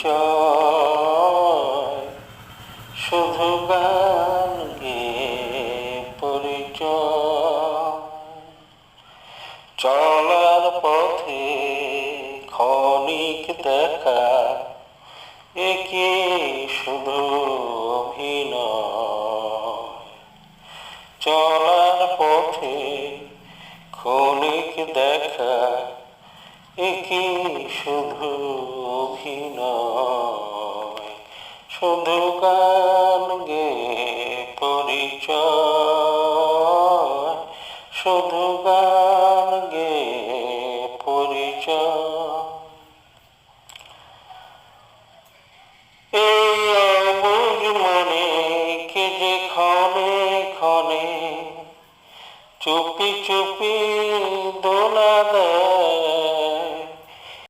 পরিচয়, শুধু গান গেয়ে পরিচয়। চলার পথে ক্ষণিক দেখা, একে শুধু অভিনয়। চলার পথে ক্ষণিক দেখা, একে শুধু অভিনয়। শুধু গান গেয়ে পরিচয়, শুধু গান গেয়ে পরিচয়। এই অবুঝ মনে কে যে ক্ষণে ক্ষণে চুপি চুপি